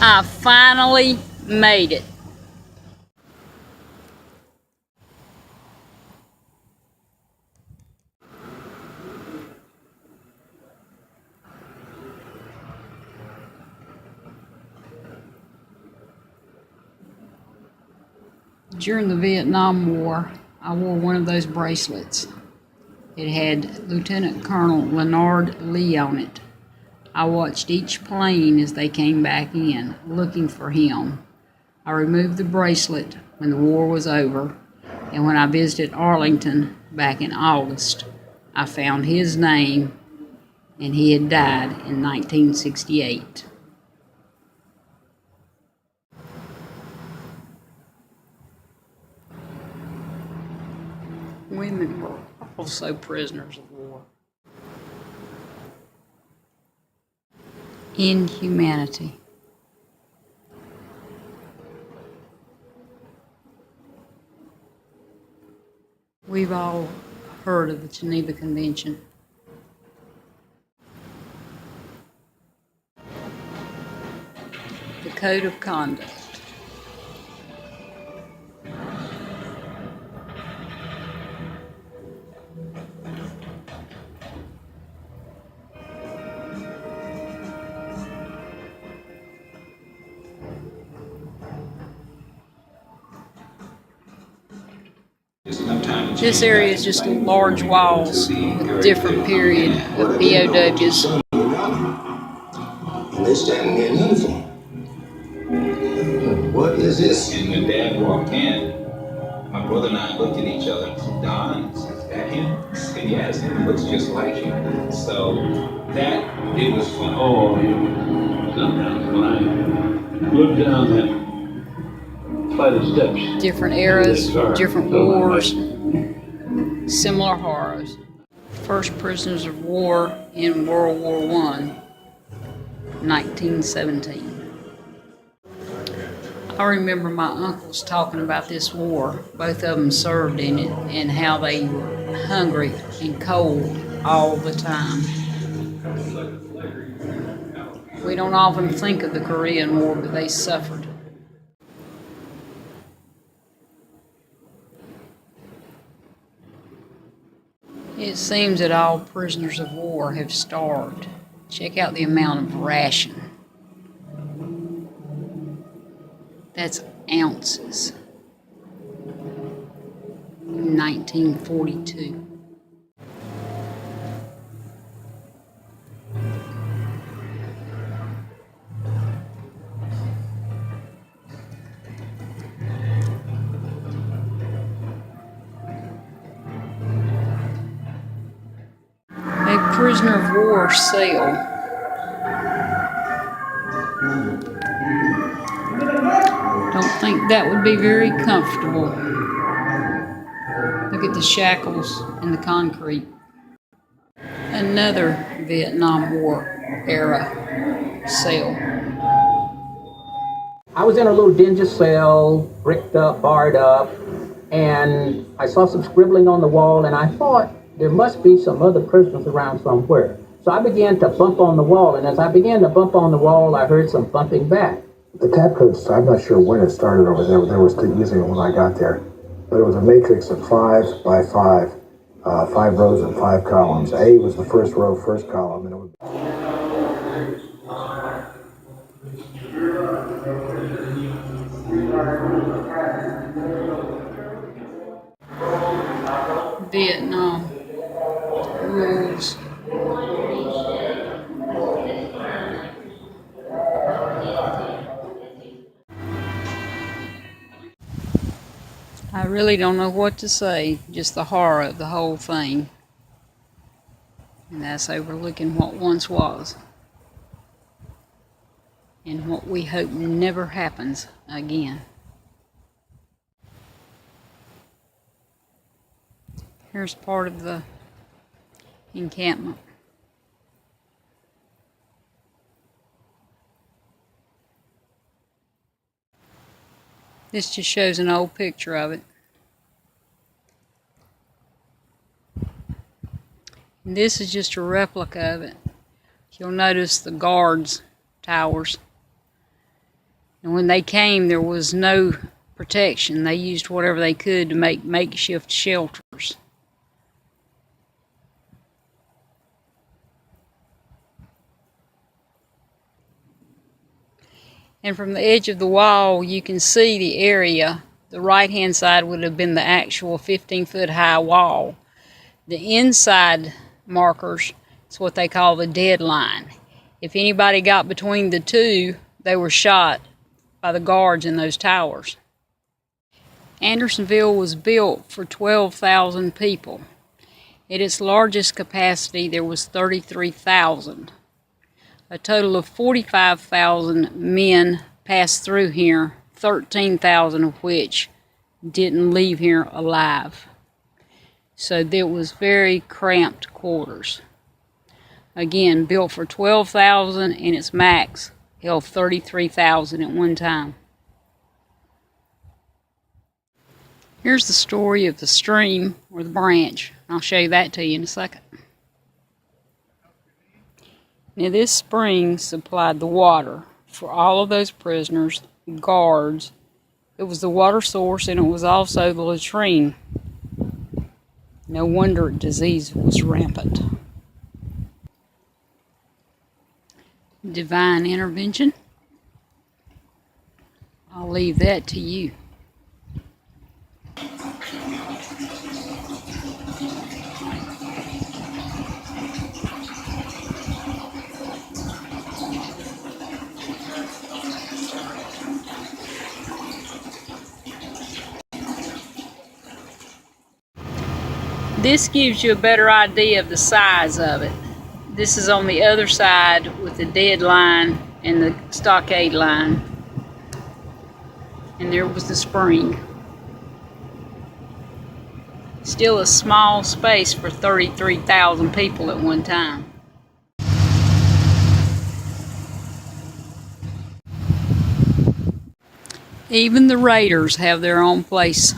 I finally made it. During the Vietnam War, I wore one of those bracelets. It had Lieutenant Colonel Leonard Lee on it. I watched each plane as they came back in, looking for him. I removed the bracelet when the war was over, and when I visited Arlington back in August, I found his name, and he had died in 1968. Women were also prisoners of war. Inhumanity. We've all heard of the Geneva Convention. The Code of Conduct. This area is just large walls with different period of POWs. And they're standing there in uniform. What is this? And when Dad walked in, my brother and I looked at each other and said, Don, is that him? And yes, it looks just like him. So that, it was fun. Oh, sometimes when I look down that flight of steps. Different eras, different wars, similar horrors. First prisoners of war in World War I, 1917. I remember my uncles talking about this war. Both of them served in it, and how they were hungry and cold all the time. We don't often think of the Korean War, but they suffered. It seems that all prisoners of war have starved. Check out the amount of ration. That's ounces. 1942. A prisoner of war cell. Don't think that would be very comfortable. Look at the shackles and the concrete. Another Vietnam War era cell. I was in a little dingy cell, bricked up, barred up, and I saw some scribbling on the wall, and I thought there must be some other prisoners around somewhere. So I began to bump on the wall, and as I began to bump on the wall, I heard some bumping back. The tap codes, I'm not sure when it started over there. They were still using it when I got there. But it was a matrix of 5 by 5, 5 rows and 5 columns. A was the first row, first column, and it was... Vietnam rules. I really don't know what to say, just the horror of the whole thing. And that's overlooking what once was. And what we hope never happens again. Here's part of the encampment. This just shows an old picture of it. And this is just a replica of it. You'll notice the guards' towers. And when they came, there was no protection. They used whatever they could to make makeshift shelters. And from the edge of the wall, you can see the area. The right-hand side would have been the actual 15-foot high wall. The inside markers is what they call the dead line. If anybody got between the two, they were shot by the guards in those towers. Andersonville was built for 12,000 people. At its largest capacity, there was 33,000. A total of 45,000 men passed through here, 13,000 of which didn't leave here alive. So there was very cramped quarters. Again, built for 12,000 and its max held 33,000 at one time. Here's the story of the stream or the branch. I'll show you that to you in a second. Now this spring supplied the water for all of those prisoners, guards. It was the water source and it was also the latrine. No wonder disease was rampant. Divine intervention. I'll leave that to you. This gives you a better idea of the size of it. This is on the other side with the dead line and the stockade line. And there was the spring. Still a small space for 33,000 people at one time. Even the raiders have their own place